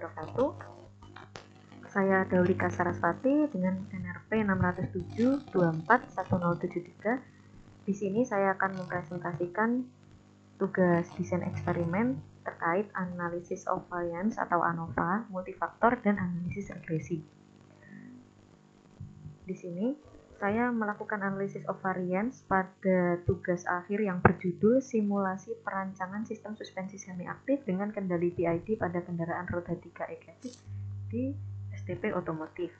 wabarakatuh. Saya Daulika Saraswati dengan NRP 607-241073. Di sini saya akan mempresentasikan tugas desain eksperimen terkait analysis of variance atau ANOVA, multifaktor, dan analisis regresi. Di sini saya melakukan analisis of variance pada tugas akhir yang berjudul simulasi perancangan sistem suspensi semi-aktif dengan kendali PID pada kendaraan roda 3 e-Classic di STP otomotif.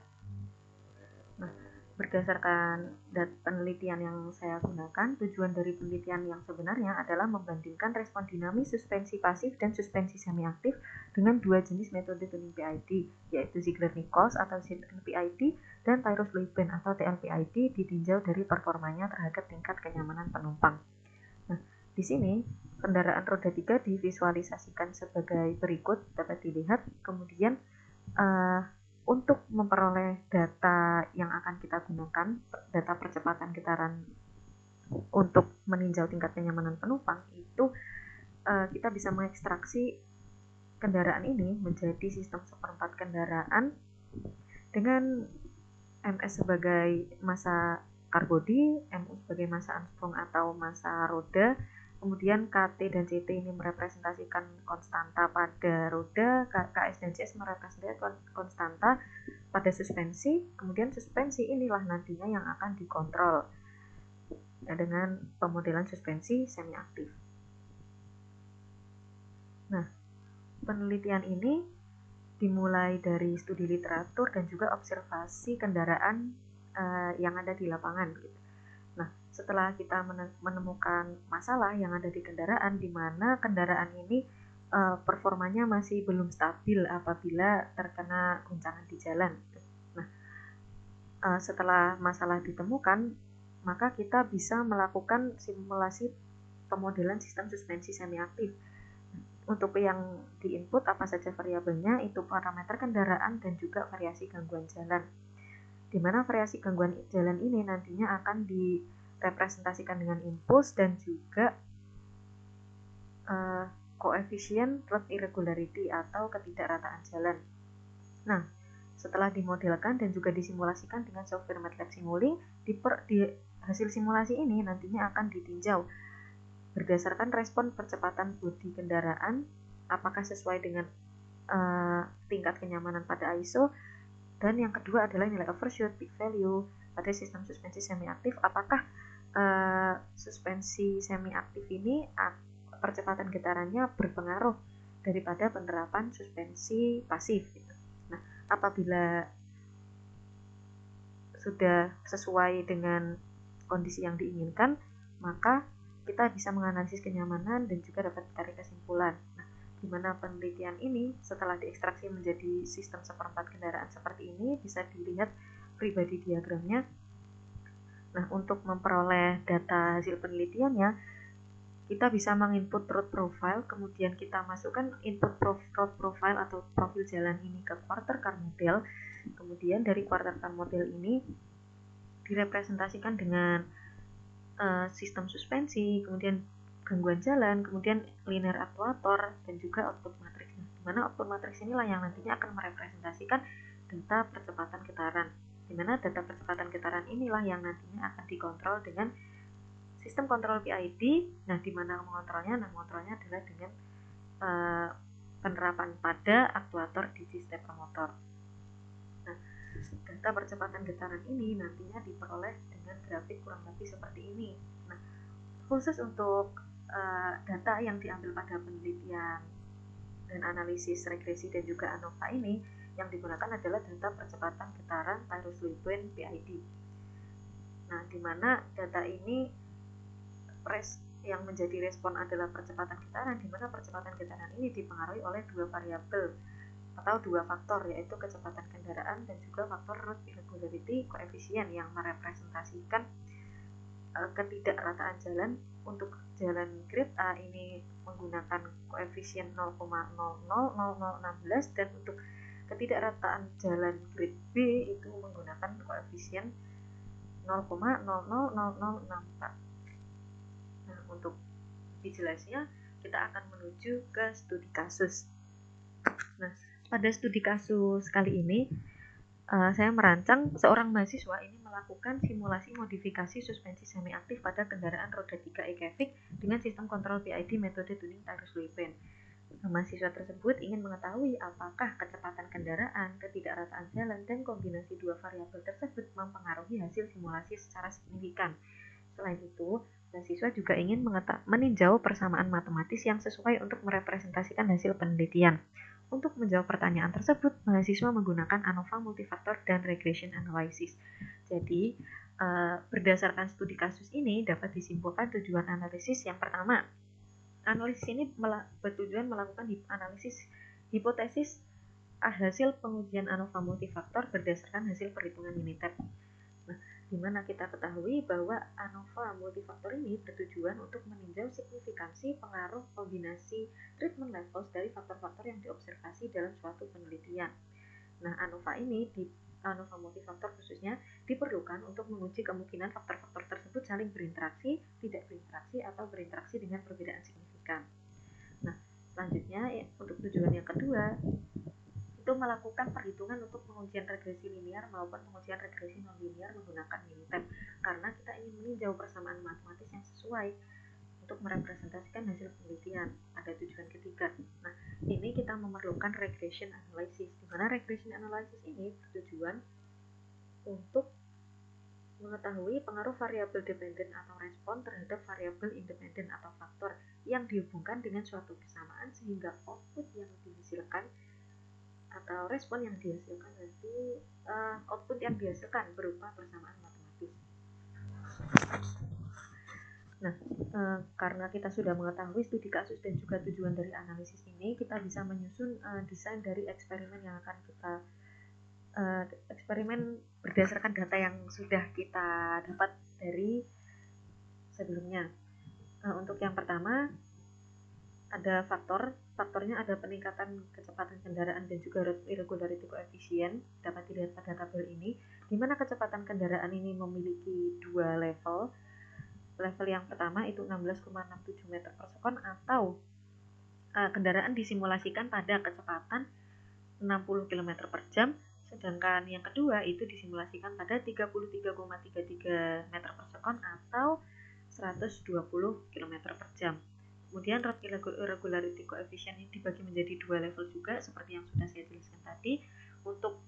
Nah, berdasarkan penelitian yang saya gunakan, tujuan dari penelitian yang sebenarnya adalah membandingkan respon dinamis suspensi pasif dan suspensi semi-aktif dengan dua jenis metode tuning PID, yaitu Ziegler-Nichols atau ZLPID dan Tyrus-Leuben atau TLPID, ditinjau dari performanya terhadap tingkat kenyamanan penumpang. Nah, di sini kendaraan roda 3 divisualisasikan sebagai berikut, dapat dilihat. Kemudian untuk memperoleh data yang akan kita gunakan, data percepatan getaran untuk meninjau tingkat kenyamanan penumpang, itu kita bisa mengekstraksi kendaraan ini menjadi sistem seperempat kendaraan dengan MS sebagai massa car body, MU sebagai massa Armstrong atau massa roda, kemudian KT dan CT ini merepresentasikan konstanta pada roda, KS dan CS merepresentasikan konstanta pada suspensi, kemudian suspensi inilah nantinya yang akan dikontrol dengan pemodelan suspensi semi-aktif. Nah, penelitian ini dimulai dari studi literatur dan juga observasi kendaraan yang ada di lapangan. Nah, setelah kita menemukan masalah yang ada di kendaraan, di mana kendaraan ini performanya masih belum stabil apabila terkena guncangan di jalan. Nah, setelah masalah ditemukan, maka kita bisa melakukan simulasi pemodelan sistem suspensi semi-aktif. Untuk yang diinput apa saja variabelnya, itu parameter kendaraan dan juga variasi gangguan jalan. Di mana variasi gangguan jalan ini nantinya akan direpresentasikan dengan impuls dan juga koefisien road irregularity atau ketidakrataan jalan. Nah, setelah dimodelkan dan juga disimulasikan dengan software MATLAB Simulink, di hasil simulasi ini nantinya akan ditinjau berdasarkan respon percepatan bodi kendaraan, apakah sesuai dengan tingkat kenyamanan pada ISO, dan yang kedua adalah nilai overshoot peak value pada sistem suspensi semi-aktif, apakah suspensi semi-aktif ini percepatan getarannya berpengaruh daripada penerapan suspensi pasif. Nah, apabila sudah sesuai dengan kondisi yang diinginkan, maka kita bisa menganalisis kenyamanan dan juga dapat ditarik kesimpulan. Nah, di mana penelitian ini setelah diekstraksi menjadi sistem seperempat kendaraan seperti ini, bisa dilihat pribadi diagramnya. Nah, untuk memperoleh data hasil penelitiannya, kita bisa menginput road profile, kemudian kita masukkan input road profile atau profil jalan ini ke quarter car model. Kemudian dari quarter car model ini direpresentasikan dengan sistem suspensi, kemudian gangguan jalan, kemudian linear aktuator, dan juga output matrix. Di mana output matrix inilah yang nantinya akan merepresentasikan data percepatan getaran. Di mana data percepatan getaran inilah yang nantinya akan dikontrol dengan sistem kontrol PID. Nah, di mana mengontrolnya? Nah, mengontrolnya adalah dengan penerapan pada aktuator DC stepper motor. Nah, data percepatan getaran ini nantinya diperoleh dengan grafik kurang lebih seperti ini. Nah, khusus untuk data yang diambil pada penelitian dan analisis regresi dan juga ANOVA ini, yang digunakan adalah data percepatan getaran Tyrus-Leuben PID. Nah, di mana data ini yang menjadi respon adalah percepatan getaran, di mana percepatan getaran ini dipengaruhi oleh dua variabel atau dua faktor, yaitu kecepatan kendaraan dan juga faktor road irregularity koefisien yang merepresentasikan ketidakrataan jalan. Untuk jalan grade A ini menggunakan koefisien 0,000016 dan untuk ketidakrataan jalan grade B itu menggunakan koefisien 0,000064. Nah, untuk lebih jelasnya kita akan menuju ke studi kasus. Nah, Pada studi kasus kali ini, saya merancang seorang mahasiswa ini melakukan simulasi modifikasi suspensi semi-aktif pada kendaraan roda 3 e-Kevik dengan sistem kontrol PID metode tuning Tyrus-Lewin. Mahasiswa tersebut ingin mengetahui apakah kecepatan kendaraan, ketidakrataan jalan, dan kombinasi dua variabel tersebut mempengaruhi hasil simulasi secara signifikan. Selain itu, mahasiswa juga ingin meninjau persamaan matematis yang sesuai untuk merepresentasikan hasil penelitian. Untuk menjawab pertanyaan tersebut, mahasiswa menggunakan ANOVA multifaktor dan regression analysis. Jadi, berdasarkan studi kasus ini dapat disimpulkan tujuan analisis yang pertama. Analisis ini bertujuan melakukan analisis hipotesis hasil pengujian ANOVA multifaktor berdasarkan hasil perhitungan Unitep. Nah, di mana kita ketahui bahwa ANOVA multifaktor ini bertujuan untuk meninjau signifikansi pengaruh kombinasi treatment levels dari faktor-faktor yang diobservasi dalam suatu penelitian. Nah, ANOVA multifaktor khususnya diperlukan untuk menguji kemungkinan faktor-faktor tersebut saling berinteraksi, tidak berinteraksi, atau berinteraksi dengan perbedaan signifikan. Nah, selanjutnya untuk tujuan yang kedua, itu melakukan perhitungan untuk pengujian regresi linear maupun pengujian regresi non-linear menggunakan Unitep, karena kita ingin meninjau persamaan matematis yang sesuai untuk merepresentasikan hasil penelitian. Ada tujuan ketiga. Nah, ini kita memerlukan regression analysis, di mana regression analysis ini bertujuan untuk mengetahui pengaruh variabel dependen atau respon terhadap variabel independen atau faktor yang dihubungkan dengan suatu persamaan sehingga output yang dihasilkan atau respon yang dihasilkan nanti output yang dihasilkan berupa persamaan matematis. Nah, karena kita sudah mengetahui studi kasus dan juga tujuan dari analisis ini, kita bisa menyusun desain dari eksperimen yang akan kita eksperimen berdasarkan data yang sudah kita dapat dari sebelumnya. Untuk yang pertama, ada faktornya ada peningkatan kecepatan kendaraan dan juga irregularity coefficient, dapat dilihat pada tabel ini, di mana kecepatan kendaraan ini memiliki dua level. Level yang pertama itu 16,67 meter per sekon atau kendaraan disimulasikan pada kecepatan 60 km per jam, sedangkan yang kedua itu disimulasikan pada 33,33 meter per sekon atau 120 km per jam. Kemudian road irregularity coefficient ini dibagi menjadi dua level juga seperti yang sudah saya jelaskan tadi untuk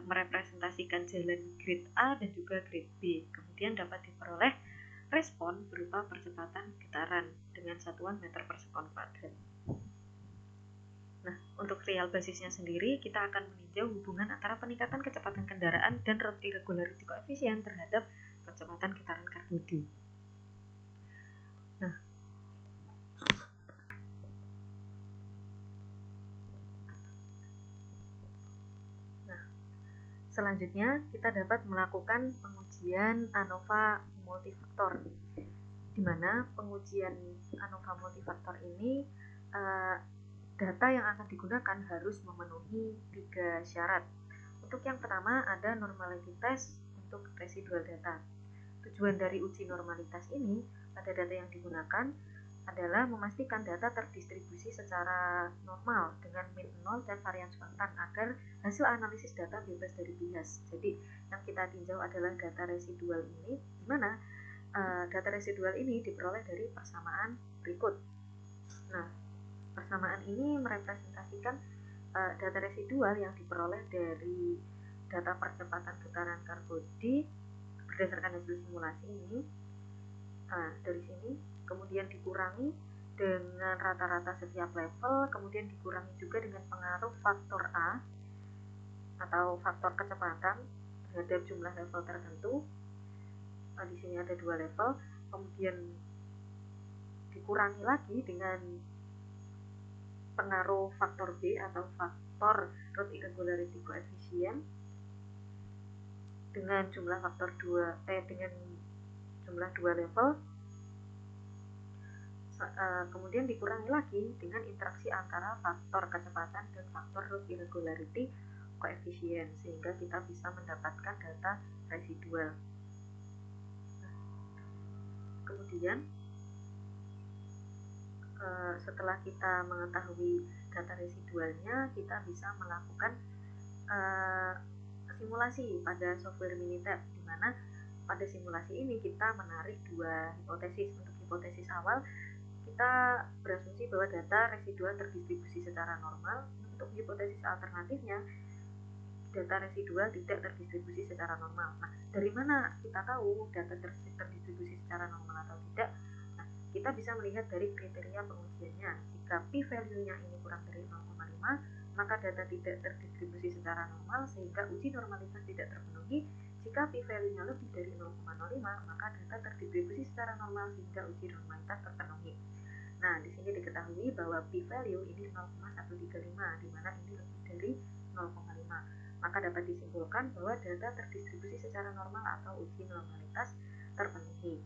merepresentasikan jalan grade A dan juga grade B. Kemudian dapat diperoleh respon berupa percepatan getaran dengan satuan meter per sekon kuadrat. Nah, untuk real basisnya sendiri kita akan meninjau hubungan antara peningkatan kecepatan kendaraan dan road irregularity coefficient terhadap percepatan getaran karbodi. Selanjutnya, kita dapat melakukan pengujian ANOVA multifaktor, di mana pengujian ANOVA multifaktor ini data yang akan digunakan harus memenuhi 3 syarat. Untuk yang pertama ada normality test untuk residual data. Tujuan dari uji normalitas ini pada data yang digunakan adalah memastikan data terdistribusi secara normal dengan mean 0 dan varian spontan agar hasil analisis data bebas dari bias. Jadi yang kita tinjau adalah data residual ini, di mana data residual ini diperoleh dari persamaan berikut. Nah, persamaan ini merepresentasikan data residual yang diperoleh dari data percepatan getaran karbodi berdasarkan hasil simulasi ini. Dari sini kemudian dikurangi dengan rata-rata setiap level, kemudian dikurangi juga dengan pengaruh faktor A atau faktor kecepatan terhadap jumlah level tertentu. Di sini ada 2 level, kemudian dikurangi lagi dengan pengaruh faktor B atau faktor road irregularity coefficient dengan jumlah faktor 2 dengan jumlah 2 level. Kemudian dikurangi lagi dengan interaksi antara faktor kecepatan dan faktor road irregularity coefficient sehingga kita bisa mendapatkan data residual. Kemudian setelah kita mengetahui data residualnya, kita bisa melakukan simulasi pada software Minitab, di mana pada simulasi ini kita menarik dua hipotesis. Untuk hipotesis awal, kita berasumsi bahwa data residual terdistribusi secara normal. Untuk hipotesis alternatifnya, data residual tidak terdistribusi secara normal. Nah, dari mana kita tahu data terdistribusi secara normal atau tidak? Nah, kita bisa melihat dari kriteria pengujiannya. Jika p-value-nya ini kurang dari 0,5, maka data tidak terdistribusi secara normal sehingga uji normalitas tidak terpenuhi. Jika p-value-nya lebih dari 0,05, maka data terdistribusi secara normal sehingga uji normalitas terpenuhi. Nah, di sini diketahui bahwa p-value ini 0,135, di mana ini lebih dari 0,5. Maka dapat disimpulkan bahwa data terdistribusi secara normal atau uji normalitas terpenuhi.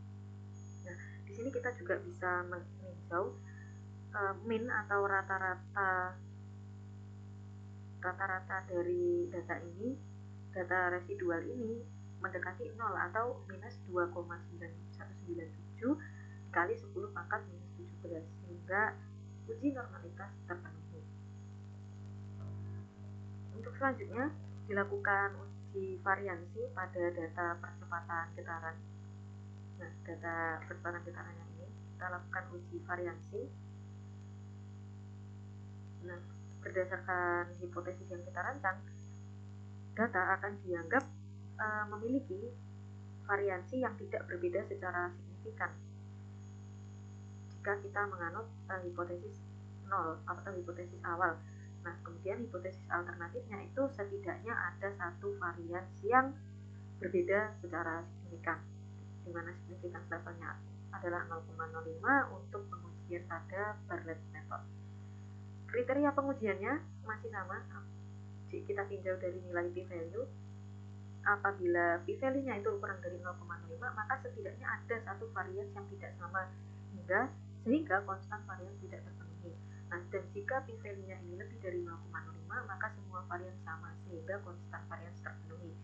Nah, di sini kita juga bisa meninjau min atau rata-rata dari data ini, data residual ini mendekati 0 atau minus 2,9197 kali 10 pangkat minus 17, sehingga uji normalitas terpenuhi. Untuk selanjutnya, dilakukan uji variansi pada data percepatan getaran. Nah, data percepatan getaran yang ini kita lakukan uji variansi. Nah, berdasarkan hipotesis yang kita rancang, data akan dianggap memiliki variansi yang tidak berbeda secara signifikan jika kita menganut hipotesis 0 atau hipotesis awal. Nah, kemudian hipotesis alternatifnya itu setidaknya ada satu variansi yang berbeda secara signifikan, di mana signifikan levelnya adalah 0,05 untuk pengujian pada Bartlett method. Kriteria pengujiannya masih sama, kita tinjau dari nilai p-value. Apabila p-value-nya itu kurang dari 0,05, maka setidaknya ada satu varians yang tidak sama sehingga konstan varians tidak terpenuhi. Nah, dan jika p-value-nya ini lebih dari 0,05, maka semua varians sama sehingga konstan varians terpenuhi.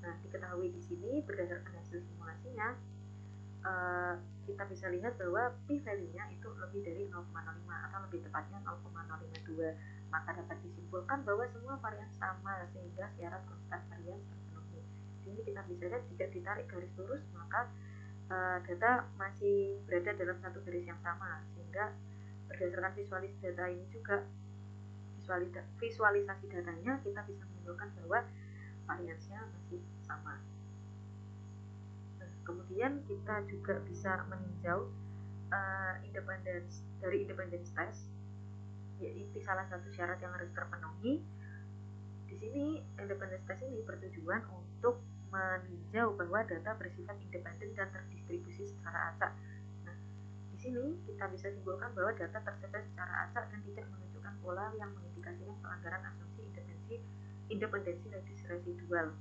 Nah, diketahui di sini berdasarkan hasil simulasinya, kita bisa lihat bahwa p-value-nya itu lebih dari 0,05 atau lebih tepatnya 0,052. Maka dapat disimpulkan bahwa semua varian sama sehingga syarat konstan varians terpenuhi. Di sini kita bisa lihat jika ditarik garis lurus, maka data masih berada dalam satu garis yang sama, sehingga berdasarkan visualisasi datanya, kita bisa menyimpulkan bahwa variansnya masih sama. Nah, kemudian kita juga bisa meninjau independence test, yaitu salah satu syarat yang harus terpenuhi. Di sini independence test ini bertujuan untuk meninjau bahwa data bersifat independen dan terdistribusi secara acak. Nah, di sini kita bisa simpulkan bahwa data tersebar secara acak dan tidak menunjukkan pola yang mengindikasikan pelanggaran asumsi independensi residual.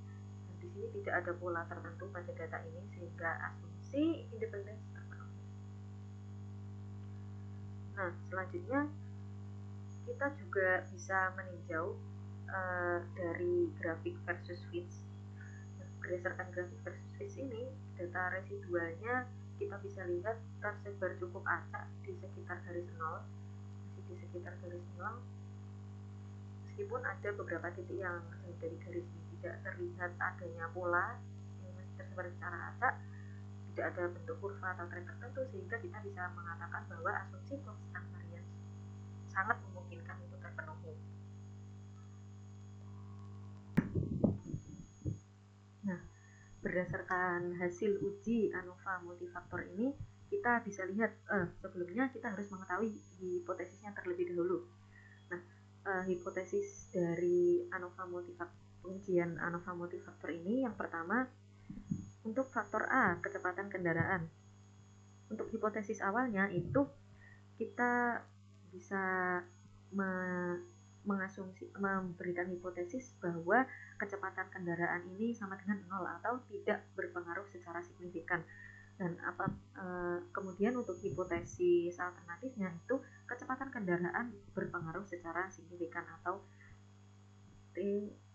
Dan di sini tidak ada pola tertentu pada data ini sehingga asumsi independensi terpenuhi. Nah, selanjutnya kita juga bisa meninjau dari grafik versus fits. Berdasarkan grafik versus fits ini, data residualnya kita bisa lihat tersebar cukup acak di sekitar garis 0, masih di sekitar garis 0, meskipun ada beberapa titik yang dari garis ini tidak terlihat adanya pola, ini masih tersebar secara acak, tidak ada bentuk kurva atau tren tertentu, sehingga kita bisa mengatakan bahwa asumsi konstan varians sangat memungkinkan untuk terpenuhi. Nah, berdasarkan hasil uji ANOVA multifaktor ini, kita bisa lihat sebelumnya kita harus mengetahui hipotesisnya terlebih dahulu. Nah, hipotesis dari ujian ANOVA multifaktor ini, yang pertama untuk faktor A, kecepatan kendaraan. Untuk hipotesis awalnya itu kita bisa memberikan hipotesis bahwa kecepatan kendaraan ini sama dengan 0 atau tidak berpengaruh secara signifikan. Dan kemudian untuk hipotesis alternatifnya itu kecepatan kendaraan berpengaruh secara signifikan atau T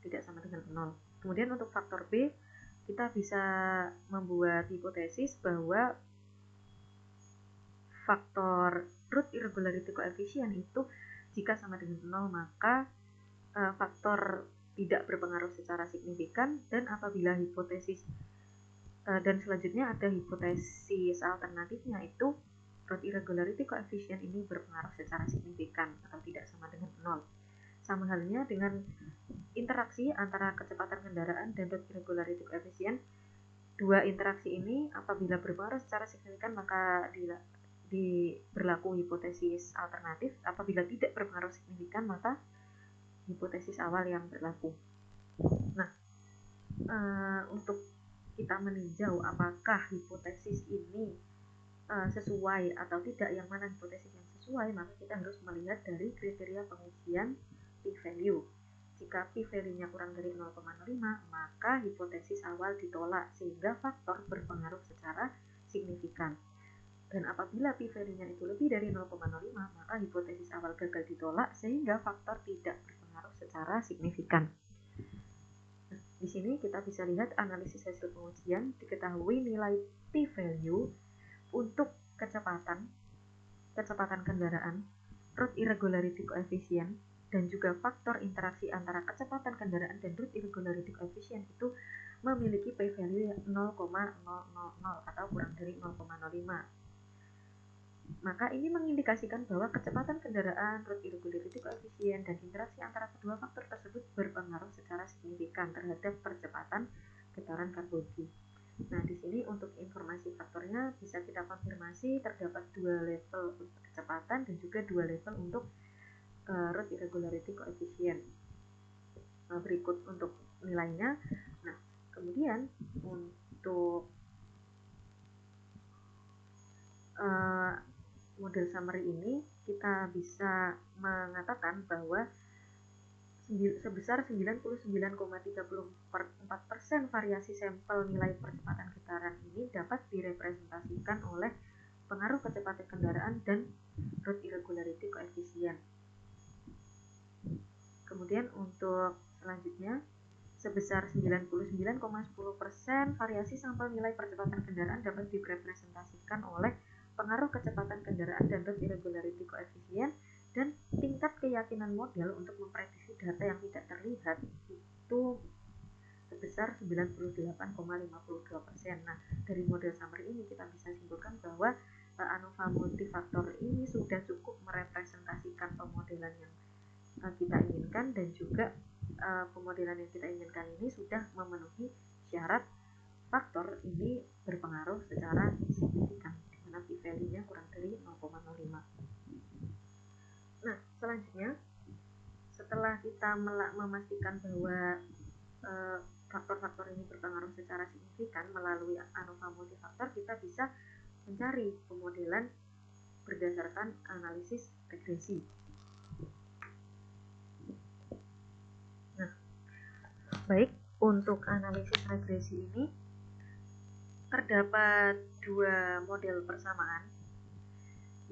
tidak sama dengan 0. Kemudian untuk faktor B, kita bisa membuat hipotesis bahwa faktor root irregularity coefficient itu jika sama dengan 0, maka faktor tidak berpengaruh secara signifikan, dan apabila hipotesis dan selanjutnya ada hipotesis alternatifnya, itu root irregularity coefficient ini berpengaruh secara signifikan atau tidak sama dengan 0. Sama halnya dengan interaksi antara kecepatan kendaraan dan root irregularity coefficient. Dua interaksi ini apabila berpengaruh secara signifikan maka berlaku hipotesis alternatif, apabila tidak berpengaruh signifikan maka hipotesis awal yang berlaku. Nah, untuk kita meninjau apakah hipotesis ini sesuai atau tidak, yang mana hipotesis yang sesuai, maka kita harus melihat dari kriteria pengujian p-value. Jika p-value-nya kurang dari 0,05, maka hipotesis awal ditolak sehingga faktor berpengaruh secara signifikan. Dan apabila p-value-nya itu lebih dari 0,05, maka hipotesis awal gagal ditolak sehingga faktor tidak berpengaruh secara signifikan. Di sini kita bisa lihat analisis hasil pengujian, diketahui nilai p-value untuk kecepatan kendaraan, root irregularity coefficient, dan juga faktor interaksi antara kecepatan kendaraan dan root irregularity coefficient itu memiliki p-value 0,000 atau kurang dari 0,05. Maka ini mengindikasikan bahwa kecepatan kendaraan, root irregularity coefficient, dan interaksi antara kedua faktor tersebut berpengaruh secara signifikan terhadap percepatan getaran karbon. Nah, di sini untuk informasi faktornya bisa kita konfirmasi terdapat 2 level untuk kecepatan dan juga 2 level untuk root irregularity coefficient. Berikut untuk nilainya. Nah, kemudian untuk model summary ini kita bisa mengatakan bahwa sebesar 99,34% variasi sampel nilai percepatan getaran ini dapat direpresentasikan oleh pengaruh kecepatan kendaraan dan root irregularity coefficient. Kemudian untuk selanjutnya, sebesar 99,10% variasi sampel nilai percepatan kendaraan dapat direpresentasikan oleh pengaruh kecepatan kendaraan dan root irregularity coefficient, dan tingkat keyakinan model untuk memprediksi data yang tidak terlihat itu sebesar 98,52%. Nah, dari model summary ini kita bisa simpulkan bahwa ANOVA multifaktor ini sudah cukup merepresentasikan pemodelan yang kita inginkan, dan juga pemodelan yang kita inginkan ini sudah memenuhi syarat faktor ini berpengaruh secara signifikan, di mana p-value-nya kurang dari 0,05. Nah, selanjutnya setelah kita memastikan bahwa faktor-faktor ini berpengaruh secara signifikan melalui ANOVA multifaktor, kita bisa mencari pemodelan berdasarkan analisis regresi. Nah, baik, untuk analisis regresi ini terdapat 2 model persamaan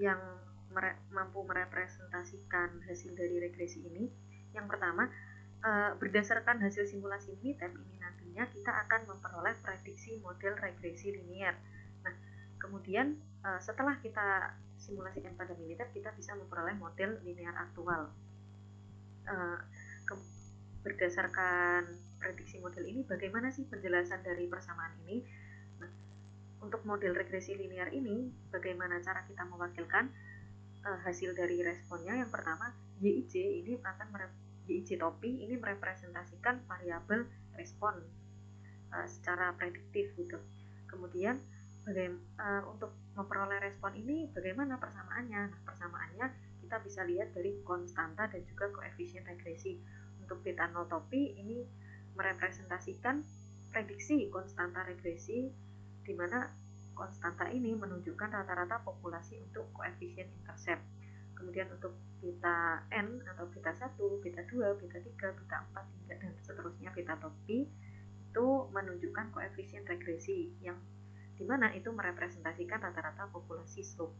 yang mampu merepresentasikan hasil dari regresi ini. Yang pertama, berdasarkan hasil simulasi Minitab ini nantinya kita akan memperoleh prediksi model regresi linear. Nah, kemudian setelah kita simulasikan pada Minitab, kita bisa memperoleh model linear aktual. Berdasarkan prediksi model ini, bagaimana sih penjelasan dari persamaan ini? Nah, untuk model regresi linear ini, bagaimana cara kita mewakilkan hasil dari responnya? Yang pertama, YIJ ini YIJ topi ini merepresentasikan variabel respon secara prediktif gitu. Kemudian untuk memperoleh respon ini bagaimana persamaannya? Nah, persamaannya kita bisa lihat dari konstanta dan juga koefisien regresi. Untuk beta 0 topi ini merepresentasikan prediksi konstanta regresi, di mana konstanta ini menunjukkan rata-rata populasi untuk koefisien intercept. Kemudian untuk beta n atau beta 1, beta 2, beta 3, beta 4 hingga dan seterusnya beta topi itu menunjukkan koefisien regresi yang dimana itu merepresentasikan rata-rata populasi slope.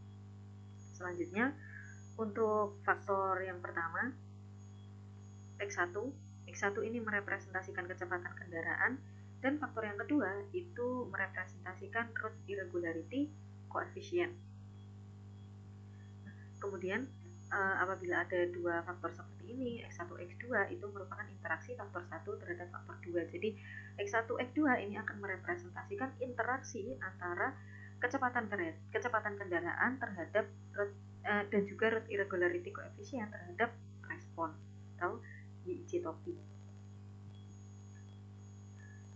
Selanjutnya untuk faktor yang pertama X1 ini merepresentasikan kecepatan kendaraan, dan faktor yang kedua itu merepresentasikan root irregularity coefficient. Kemudian apabila ada dua faktor seperti ini, X1, X2 itu merupakan interaksi faktor 1 terhadap faktor 2. Jadi X1, X2 ini akan merepresentasikan interaksi antara kecepatan kendaraan terhadap dan juga route irregularity coefficient terhadap respon atau YIG topi.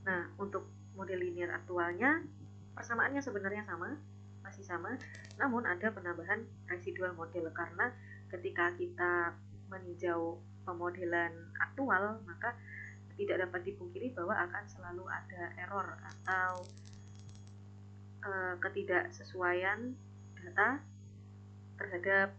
Nah, untuk model linear aktualnya persamaannya sebenarnya masih sama, namun ada penambahan residual model karena ketika kita meninjau pemodelan aktual, maka tidak dapat dipungkiri bahwa akan selalu ada error atau ketidaksesuaian data terhadap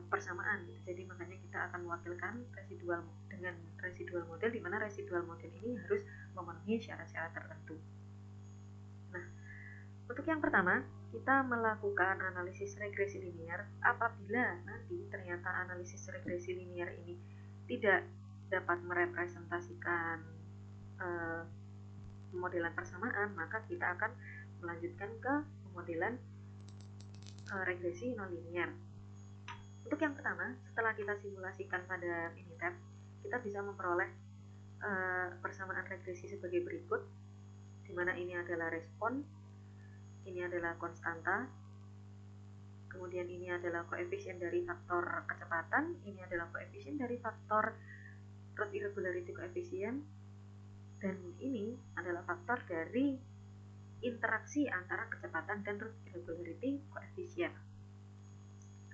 persamaan. Jadi makanya kita akan mewakilkan residual dengan residual model, di mana residual model ini harus memenuhi syarat-syarat tertentu. Nah, untuk yang pertama, kita melakukan analisis regresi linear. Apabila nanti ternyata analisis regresi linear ini tidak dapat merepresentasikan pemodelan persamaan, maka kita akan melanjutkan ke pemodelan regresi nonlinear. Untuk yang pertama, setelah kita simulasikan pada Minitab, kita bisa memperoleh persamaan regresi sebagai berikut, di mana ini adalah respon, ini adalah konstanta, kemudian ini adalah koefisien dari faktor kecepatan, ini adalah koefisien dari faktor route irregularity coefficient, dan ini adalah faktor dari interaksi antara kecepatan dan route irregularity coefficient.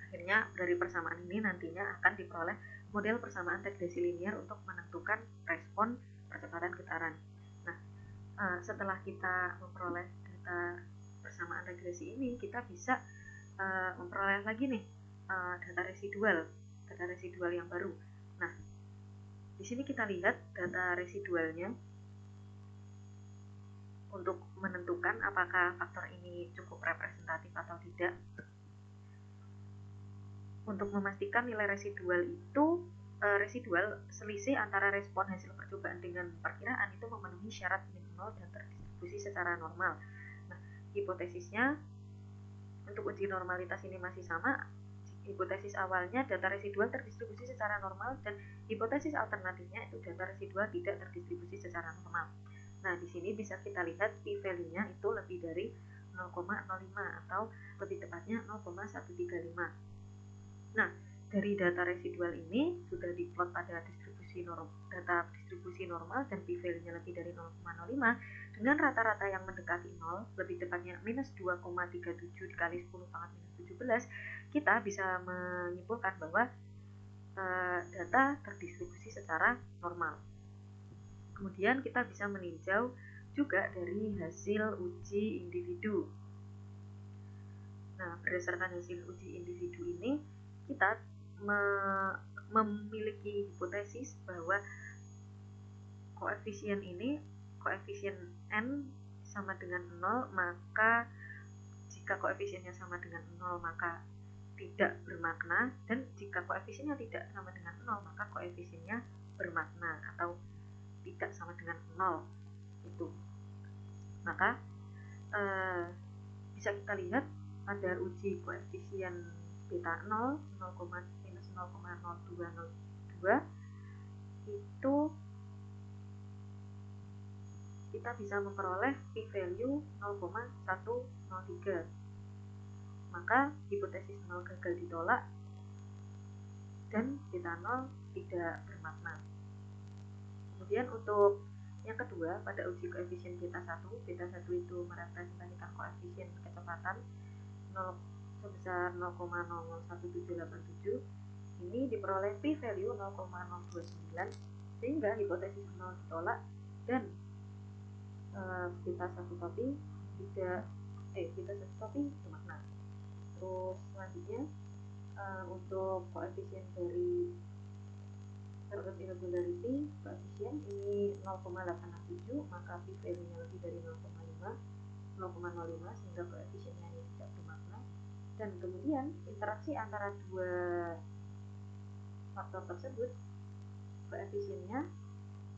Akhirnya dari persamaan ini nantinya akan diperoleh model persamaan regresi linear untuk menentukan respon percepatan getaran. Nah, setelah kita memperoleh data persamaan regresi ini, kita bisa memperoleh lagi nih data residual yang baru. Nah, di sini kita lihat data residualnya untuk menentukan apakah faktor ini cukup representatif atau tidak. Untuk memastikan nilai residual itu residual selisih antara respon hasil percobaan dengan perkiraan itu memenuhi syarat minimal dan terdistribusi secara normal. Nah, hipotesisnya untuk uji normalitas ini masih sama. Hipotesis awalnya data residual terdistribusi secara normal, dan hipotesis alternatifnya itu data residual tidak terdistribusi secara normal. Nah, di sini bisa kita lihat p-value-nya itu lebih dari 0,05 atau lebih tepatnya 0,135. Nah, dari data residual ini sudah diplot pada data distribusi normal dan p-value-nya lebih dari 0,05 dengan rata-rata yang mendekati 0, lebih tepatnya minus 2,37 dikali 10 pangkat minus 17, kita bisa menyimpulkan bahwa data terdistribusi secara normal. Kemudian kita bisa meninjau juga dari hasil uji individu. Nah, berdasarkan hasil uji individu ini, kita memiliki hipotesis bahwa koefisien n sama dengan 0, maka jika koefisiennya sama dengan 0 maka tidak bermakna, dan jika koefisiennya tidak sama dengan 0 maka koefisiennya bermakna atau tidak sama dengan 0 itu. Maka bisa kita lihat pada uji koefisien beta 0, 0,0202 itu kita bisa memperoleh p-value 0,103. Maka hipotesis 0 gagal ditolak dan beta 0 tidak bermakna. Kemudian untuk yang kedua, pada uji koefisien beta 1 itu merepresentasikan koefisien kecepatan sebesar 0,001787. Ini diperoleh p-value 0,029 sehingga hipotesis 0 ditolak dan beta 1 topi bermakna. Terus selanjutnya untuk koefisien dari route irregularity coefficient ini 0,867, maka p-value-nya lebih dari 0,05 sehingga koefisiennya ini tidak bermakna. Dan kemudian interaksi antara dua faktor tersebut, koefisiennya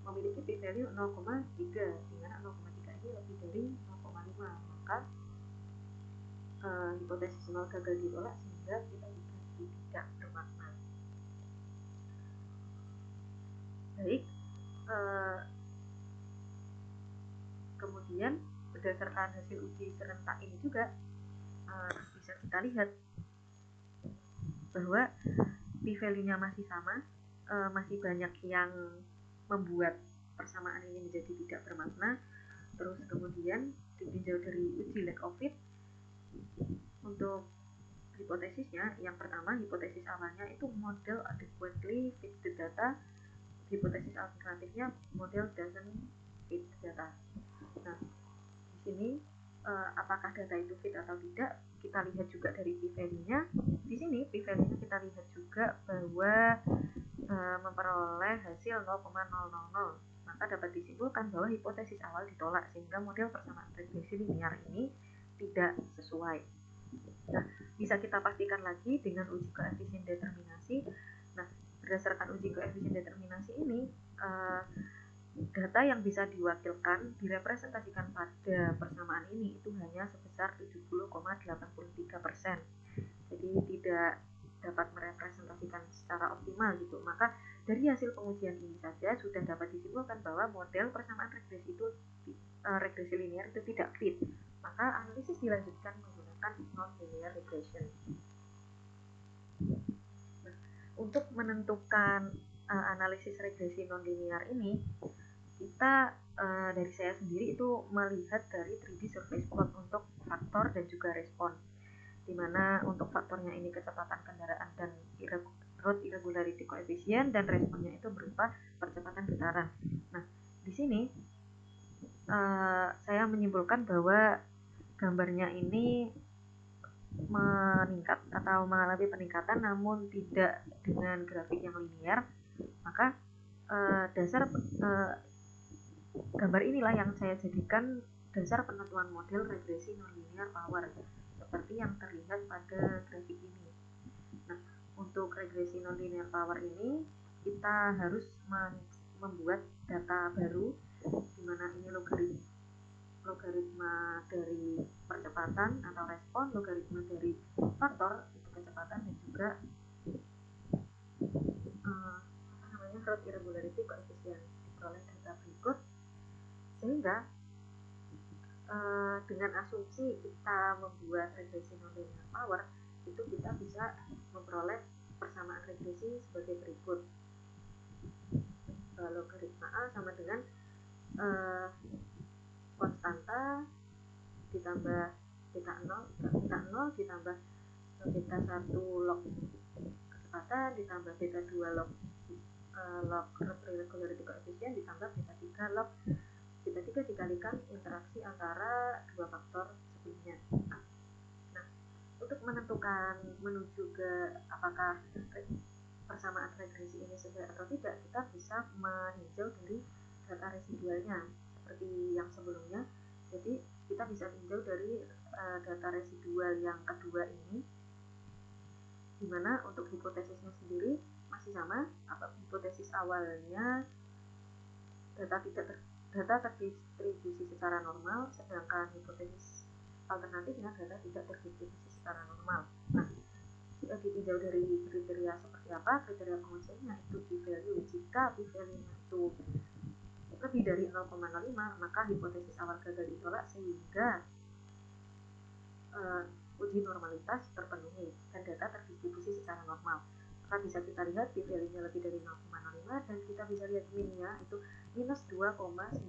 memiliki p-value 0,3, di mana 0,3 ini lebih dari 0,5, maka hipotesis 0 gagal ditolak sehingga kita berdasarkan hasil uji serentak ini juga bisa kita lihat bahwa p-value-nya masih sama, masih banyak yang membuat persamaan ini menjadi tidak bermakna. Terus kemudian ditinjau dari uji lack of fit, untuk hipotesisnya, yang pertama hipotesis awalnya itu model adequately fit the data, hipotesis alternatifnya model doesn't fit the data. Nah, di sini apakah data itu fit atau tidak, kita lihat juga dari p-value-nya. Di sini p-value-nya kita lihat juga bahwa memperoleh hasil 0,000, maka dapat disimpulkan bahwa hipotesis awal ditolak sehingga model persamaan regresi linear ini tidak sesuai. Nah, bisa kita pastikan lagi dengan uji koefisien determinasi. Nah, berdasarkan uji koefisien determinasi ini, data yang bisa diwakilkan direpresentasikan pada persamaan ini itu hanya sebesar 70,83%. Jadi tidak dapat merepresentasikan secara optimal gitu. Maka dari hasil pengujian ini saja sudah dapat disimpulkan bahwa model persamaan regresi itu regresi linear itu tidak fit. Maka analisis dilanjutkan menggunakan non-linear regression. Nah, untuk menentukan analisis regresi non-linear ini, kita dari saya sendiri itu melihat dari 3D surface plot untuk faktor dan juga respon, dimana untuk faktornya ini kecepatan kendaraan dan road irregularity coefficient, dan responnya itu berupa percepatan getaran. Nah, di sini saya menyimpulkan bahwa gambarnya ini meningkat atau mengalami peningkatan namun tidak dengan grafik yang linear. Maka dasar gambar inilah yang saya jadikan dasar penentuan model regresi nonlinear power seperti yang terlihat pada grafik ini. Nah, untuk regresi nonlinear power ini kita harus membuat data baru, di mana ini logaritma dari percepatan atau respon, logaritma dari faktor itu kecepatan, dan juga road irregularity coefficient diperoleh data berikut, sehingga dengan asumsi kita membuat regresi nonlinear power itu kita bisa memperoleh persamaan regresi sebagai berikut. Logaritma A sama dengan konstanta ditambah beta 0 ditambah beta 1 log kecepatan ditambah beta 2 log road irregularity coefficient ditambah beta 3 log beta 3 dikalikan interaksi antara dua faktor sebelumnya. Nah, untuk menentukan menuju ke apakah persamaan regresi ini sesuai atau tidak, kita bisa meninjau dari data residualnya seperti yang sebelumnya. Jadi kita bisa tinjau dari data residual yang kedua ini, dimana untuk hipotesisnya sendiri masih sama. Hipotesis awalnya data terdistribusi secara normal, sedangkan hipotesis alternatifnya data tidak terdistribusi secara normal. Nah, jika ditinjau dari kriteria seperti apa, kriteria pengujiannya itu p-value. Jika p-value-nya itu lebih dari 0,05, maka hipotesis awal gagal ditolak sehingga uji normalitas terpenuhi dan data terdistribusi secara normal. Maka bisa kita lihat p-value-nya lebih dari 0,05 dan kita bisa lihat min-nya itu minus 2,914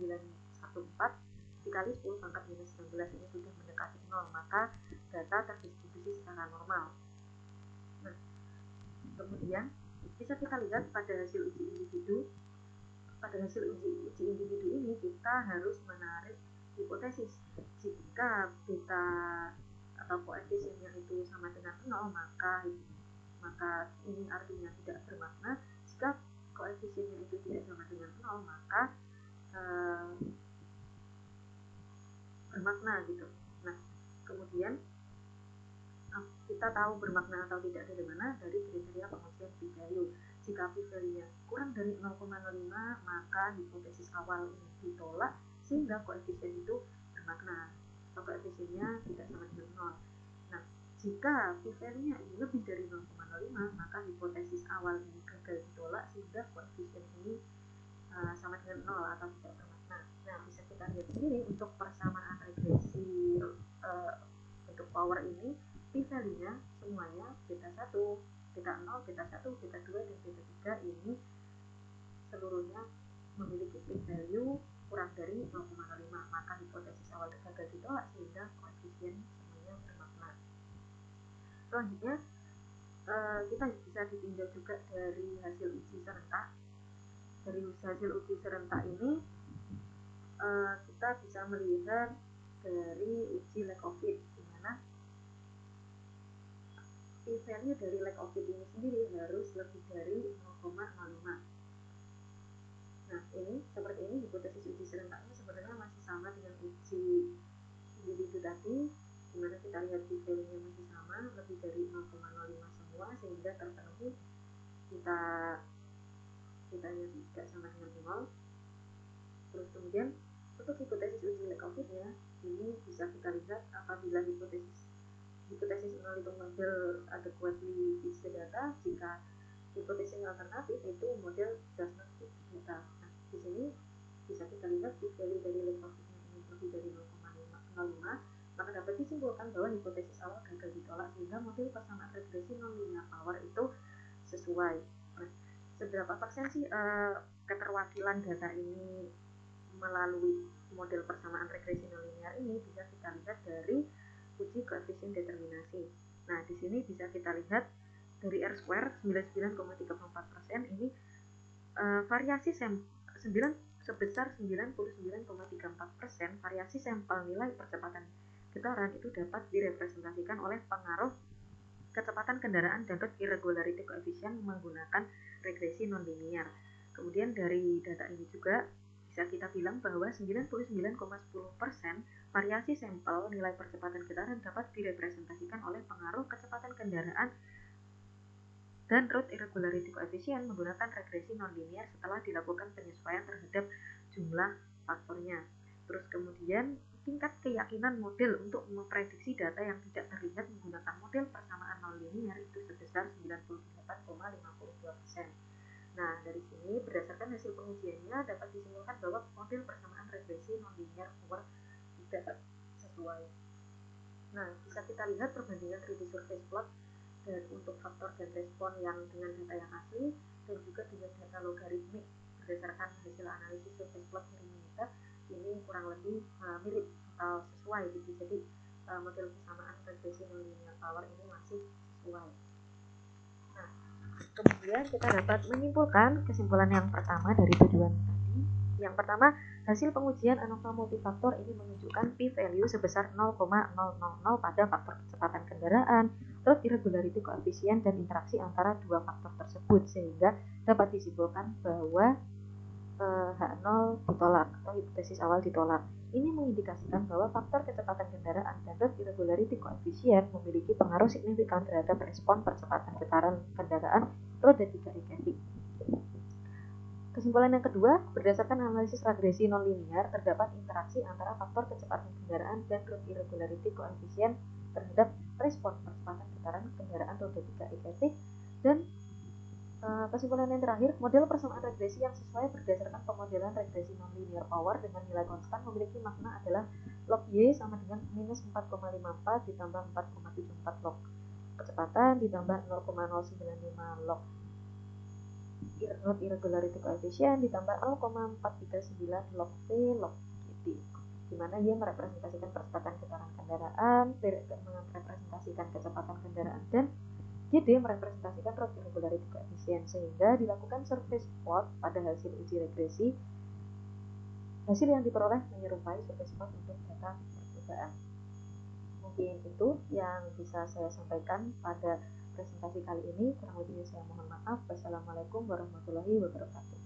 dikali 10 pangkat minus 19, ini sudah mendekati 0, maka data terdistribusi secara normal. Nah, kemudian bisa kita lihat pada hasil uji individu. Pada hasil uji individu ini kita harus menarik hipotesis. Jika beta atau koefisiennya itu sama dengan 0, maka ini artinya tidak bermakna. Jika koefisiennya itu tidak sama dengan 0, maka bermakna gitu. Nah, kemudian kita tahu bermakna atau tidak dari mana? Dari kriteria pengujian p-value. Jika p-value-nya kurang dari 0,05, maka hipotesis awal ini ditolak sehingga koefisien itu bermakna atau koefisiennya tidak sama dengan 0. Nah, jika p-value-nya lebih dari 0,05, maka hipotesis awal ini gagal ditolak sehingga koefisien ini sama dengan 0 atau tidak bermakna. Nah, bisa kita lihat sendiri untuk persamaan regresi beta 1, beta 0, beta 1, beta 2, dan beta 3 ini seluruhnya memiliki p-value kurang dari 0,05, maka hipotesis awal gagal ditolak sehingga koefisien semuanya bermakna. Selanjutnya kita bisa ditinjau juga dari hasil uji serentak. Dari hasil uji serentak ini kita bisa melihat dari uji Lekovit, di mana p-value dari Lekovit ini sendiri harus lebih dari 0,05. Nah, ini seperti ini hipotesis uji serentaknya sebenarnya masih sama dengan uji individu tadi, di mana kita lihat p-value-nya masih sama, lebih dari 0,05 semua, sehingga terpenuhi kita nya tidak sama dengan 0. Terus kemudian untuk hipotesis uji Lekovitnya ini bisa kita lihat apabila hipotesis 0 itu model adequately fits the data, jika hipotesis alternatif itu model does not fit the data. Nah, di sini bisa kita lihat p-value dari Lekovitnya ini lebih dari 0,05, maka dapat disimpulkan bahwa hipotesis awal gagal ditolak sehingga model persamaan regresi nonlinear power itu sesuai. Nah, seberapa persen sih keterwakilan data ini melalui model persamaan regresi nonlinear ini bisa kita lihat dari uji koefisien determinasi. Nah, di sini bisa kita lihat dari R square 99,34% ini variasi sebesar 99,34% variasi sampel nilai percepatan getaran itu dapat direpresentasikan oleh pengaruh kecepatan kendaraan dan road irregularity coefficient menggunakan regresi nonlinear. Kemudian dari data ini juga bisa kita bilang bahwa 99,10% variasi sampel nilai percepatan getaran dapat direpresentasikan oleh pengaruh kecepatan kendaraan dan road irregularity coefficient menggunakan regresi nonlinear setelah dilakukan penyesuaian terhadap jumlah faktornya. Terus kemudian tingkat keyakinan model untuk memprediksi data yang tidak terlihat menggunakan model persamaan nonlinear itu sebesar 98,52%. Nah, dari sini berdasarkan hasil pengujiannya dapat disimpulkan bahwa model persamaan regresi nonlinear power tidak sesuai. Nah, bisa kita lihat perbandingan 3D surface plot dan untuk faktor dan respon yang dengan data yang asli dan juga dengan data logaritmik berdasarkan hasil analisis surface plot perimeter ini kurang lebih mirip atau sesuai gitu. Jadi model persamaan regresi nonlinear power ini masih sesuai. Nah, kemudian kita dapat menyimpulkan kesimpulan yang pertama dari tujuan tadi. Yang pertama, hasil pengujian ANOVA multifaktor ini menunjukkan p-value sebesar 0,000 pada faktor kecepatan kendaraan, road irregularity coefficient, dan interaksi antara dua faktor tersebut, sehingga dapat disimpulkan bahwa H0 ditolak atau hipotesis awal ditolak. Ini mengindikasikan bahwa faktor kecepatan kendaraan dan road irregularity coefficient memiliki pengaruh signifikan terhadap respon percepatan getaran kendaraan roda 3 EKV. Kesimpulan yang kedua, berdasarkan analisis regresi nonlinear, terdapat interaksi antara faktor kecepatan kendaraan dan road irregularity coefficient terhadap respon percepatan getaran kendaraan roda 3 EKV. Dan kesimpulan yang terakhir, model persamaan regresi yang sesuai berdasarkan pemodelan regresi nonlinear power dengan nilai konstan memiliki makna adalah log Y sama dengan minus 4,54 ditambah 4,74 log kecepatan ditambah 0,095 log road irregularity coefficient ditambah 0,439 log P log GT, di mana Y merepresentasikan percepatan getaran kendaraan, P merepresentasikan kecepatan kendaraan, dan GD merepresentasikan road irregularity coefficient, sehingga dilakukan surface plot pada hasil uji regresi. Hasil yang diperoleh menyerupai surface plot untuk data percobaan. Mungkin itu yang bisa saya sampaikan pada presentasi kali ini. Kurang lebihnya saya mohon maaf. Wassalamualaikum warahmatullahi wabarakatuh.